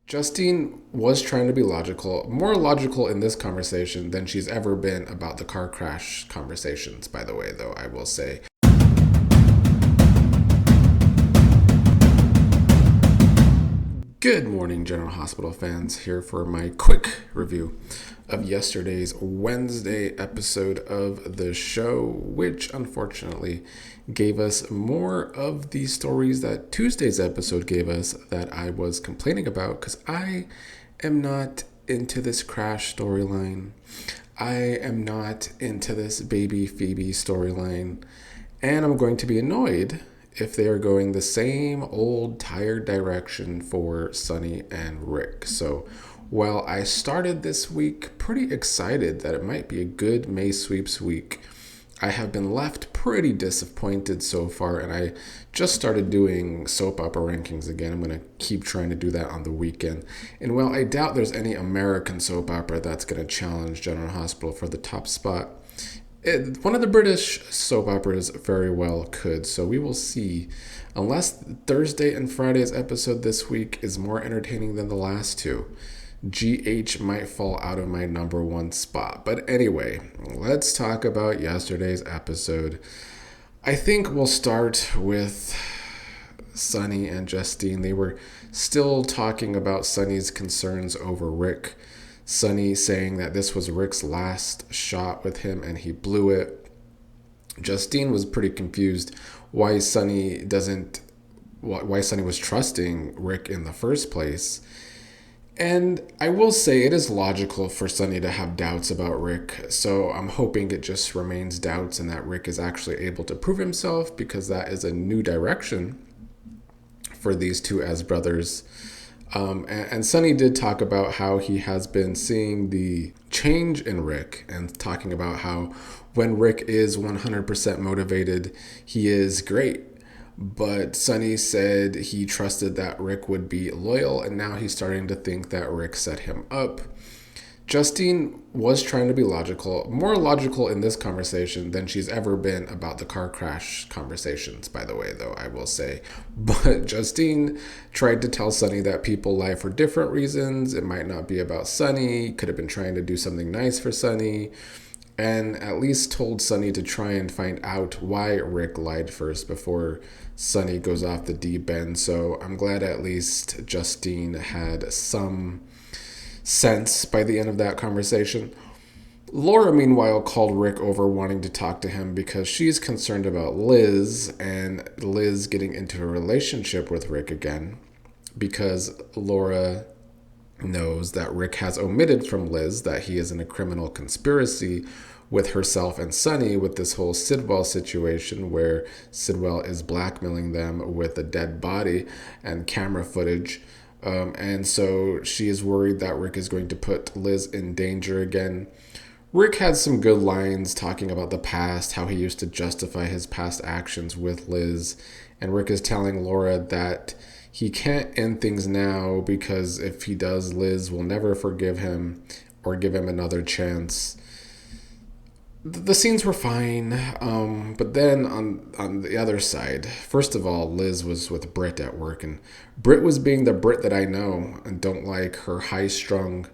Justine was trying to be logical, more logical in this conversation than she's ever been about the car crash conversations, by the way, though, I will say. Good morning, General Hospital fans, here for my quick review of yesterday's Wednesday episode of the show, which unfortunately gave us more of the stories that Tuesday's episode gave us that I was complaining about because I am not into this crash storyline. I am not into this baby Phoebe storyline, and I'm going to be annoyed if they are going the same old tired direction for Sonny and Ric. So while I started this week pretty excited that it might be a good May sweeps week, I have been left pretty disappointed so far, and I just started doing soap opera rankings again. I'm going to keep trying to do that on the weekend. And while I doubt there's any American soap opera that's going to challenge General Hospital for the top spot, one of the British soap operas very well could, so we will see. Unless Thursday and Friday's episode this week is more entertaining than the last two, GH might fall out of my number one spot. But anyway, let's talk about yesterday's episode. I think we'll start with Sonny and Justine. They were still talking about Sonny's concerns over Ric. Sonny saying that this was Ric's last shot with him and he blew it. Justine was pretty confused why Sonny was trusting Ric in the first place. And I will say it is logical for Sonny to have doubts about Ric, so I'm hoping it just remains doubts and that Ric is actually able to prove himself, because that is a new direction for these two as brothers. And Sonny did talk about how he has been seeing the change in Ric and talking about how when Ric is 100% motivated, he is great. But Sonny said he trusted that Ric would be loyal, and now he's starting to think that Ric set him up. Justine was trying to be logical, more logical in this conversation than she's ever been about the car crash conversations, by the way, though, I will say. But Justine tried to tell Sonny that people lie for different reasons. It might not be about Sonny, could have been trying to do something nice for Sonny, and at least told Sonny to try and find out why Ric lied first before Sonny goes off the deep end. So I'm glad at least Justine had some sense by the end of that conversation. Laura, meanwhile, called Ric over wanting to talk to him because she's concerned about Liz and Liz getting into a relationship with Ric again, because Laura knows that Ric has omitted from Liz that he is in a criminal conspiracy with herself and Sonny with this whole Sidwell situation where Sidwell is blackmailing them with a dead body and camera footage. And so she is worried that Ric is going to put Liz in danger again. Ric had some good lines talking about the past, how he used to justify his past actions with Liz. And Ric is telling Laura that he can't end things now because if he does, Liz will never forgive him or give him another chance. The scenes were fine, but then on the other side, first of all, Liz was with Britt at work, and Britt was being the Britt that I know and don't like, her high-strung,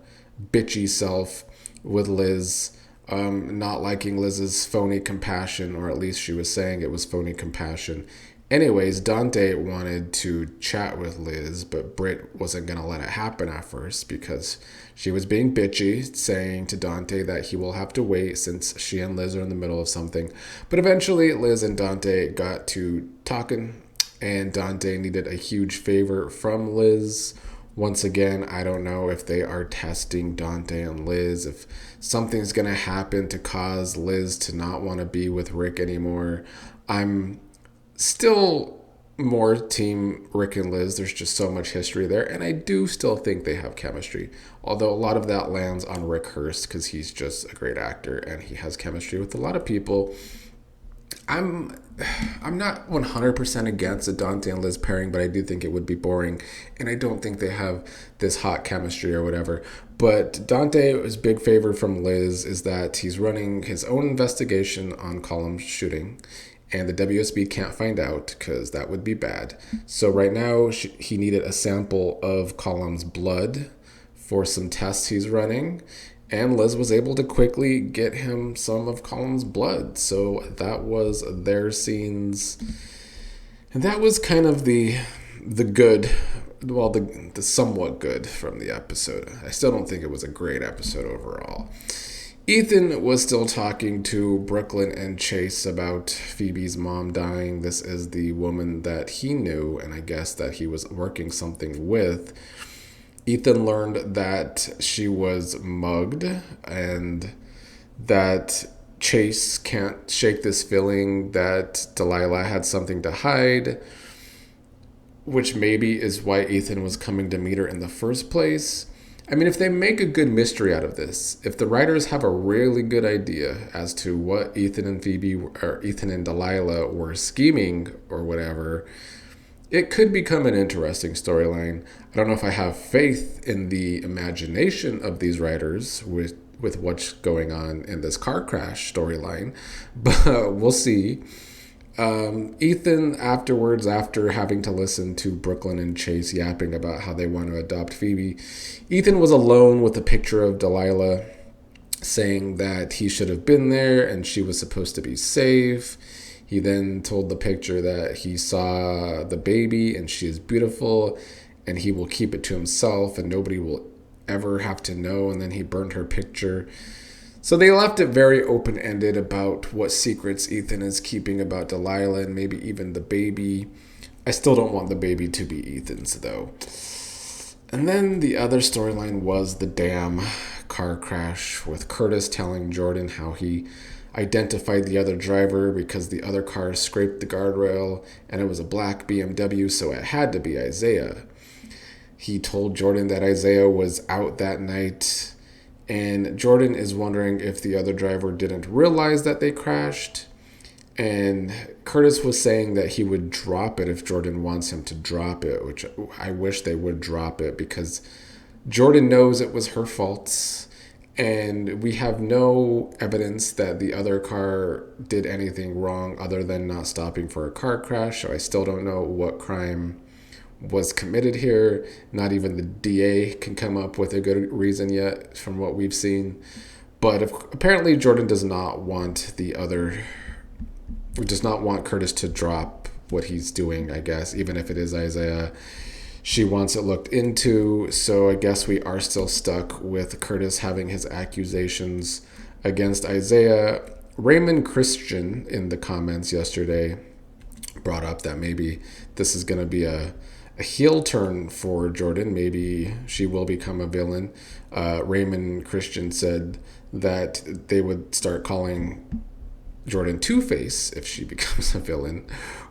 bitchy self with Liz, not liking Liz's phony compassion, or at least she was saying it was phony compassion. Anyways, Dante wanted to chat with Liz, but Britt wasn't going to let it happen at first because she was being bitchy, saying to Dante that he will have to wait since she and Liz are in the middle of something. But eventually, Liz and Dante got to talking, and Dante needed a huge favor from Liz. Once again, I don't know if they are testing Dante and Liz, if something's going to happen to cause Liz to not want to be with Ric anymore. I'm still more team Ric and Liz. There's just so much history there, and I do still think they have chemistry, although a lot of that lands on Rick Hurst because he's just a great actor and he has chemistry with a lot of people. I'm not 100% against a Dante and Liz pairing, but I do think it would be boring, and I don't think they have this hot chemistry or whatever. But Dante's big favor from Liz is that he's running his own investigation on Column's shooting, and the WSB can't find out because that would be bad. So right now he needed a sample of Colum's blood for some tests he's running, and Liz was able to quickly get him some of Colum's blood. So that was their scenes, and that was kind of the good, well, the somewhat good from the episode. I still don't think it was a great episode overall. Ethan was still talking to Brooklyn and Chase about Phoebe's mom dying. This is the woman that he knew, and I guess that he was working something with. Ethan learned that she was mugged and that Chase can't shake this feeling that Delilah had something to hide, which maybe is why Ethan was coming to meet her in the first place. I mean, if they make a good mystery out of this, if the writers have a really good idea as to what Ethan and Delilah were scheming or whatever, it could become an interesting storyline. I don't know if I have faith in the imagination of these writers with what's going on in this car crash storyline, but we'll see. Ethan afterwards, after having to listen to Brooklyn and Chase yapping about how they want to adopt Phoebe, Ethan was alone with a picture of Delilah saying that he should have been there and she was supposed to be safe. He then told the picture that he saw the baby and she is beautiful and he will keep it to himself and nobody will ever have to know. And then he burned her picture. So they left it very open-ended about what secrets Ethan is keeping about Delilah and maybe even the baby. I still don't want the baby to be Ethan's, though. And then the other storyline was the damn car crash with Curtis telling Jordan how he identified the other driver because the other car scraped the guardrail and it was a black BMW, so it had to be Isaiah. He told Jordan that Isaiah was out that night, and Jordan is wondering if the other driver didn't realize that they crashed. And Curtis was saying that he would drop it if Jordan wants him to drop it, which I wish they would drop it because Jordan knows it was her fault. And we have no evidence that the other car did anything wrong other than not stopping for a car crash. So I still don't know what crime was committed here. Not even the DA can come up with a good reason yet from what we've seen. But apparently Jordan does not want Curtis to drop what he's doing, I guess, even if it is Isaiah. She wants it looked into, so I guess we are still stuck with Curtis having his accusations against Isaiah. Raymond Christian in the comments yesterday brought up that maybe this is going to be a heel turn for Jordan. Maybe she will become a villain. Raymond Christian said that they would start calling Jordan Two-Face if she becomes a villain,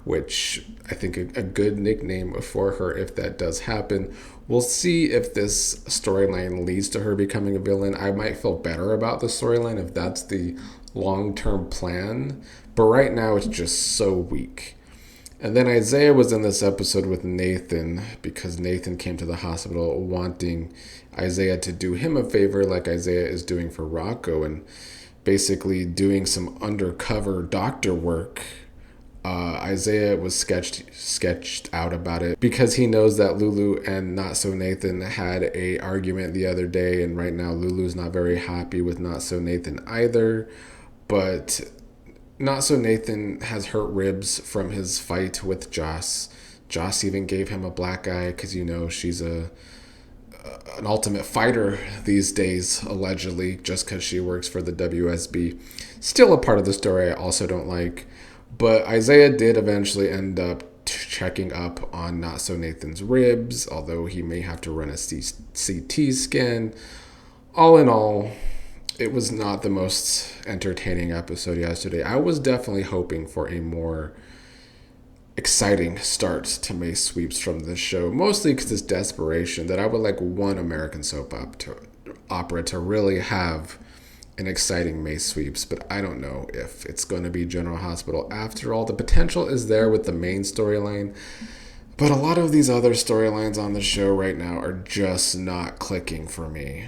which I think a good nickname for her if that does happen. We'll see if this storyline leads to her becoming a villain. I might feel better about the storyline if that's the long-term plan, but right now it's just so weak. And then Isaiah was in this episode with Nathan because Nathan came to the hospital wanting Isaiah to do him a favor like Isaiah is doing for Rocco and basically doing some undercover doctor work. Isaiah was sketched out about it because he knows that Lulu and Not So Nathan had a argument the other day, and right now Lulu's not very happy with Not So Nathan either. But Not So Nathan has hurt ribs from his fight with Joss. Joss even gave him a black eye because she's an ultimate fighter these days, allegedly, just because she works for the WSB. Still a part of the story I also don't like. But Isaiah did eventually end up checking up on Not So Nathan's ribs, although he may have to run a CT scan. All in all, it was not the most entertaining episode yesterday. I was definitely hoping for a more exciting start to May Sweeps from this show, mostly because it's desperation that I would like one American soap opera to really have an exciting May Sweeps, but I don't know if it's going to be General Hospital after all. The potential is there with the main storyline, but a lot of these other storylines on the show right now are just not clicking for me.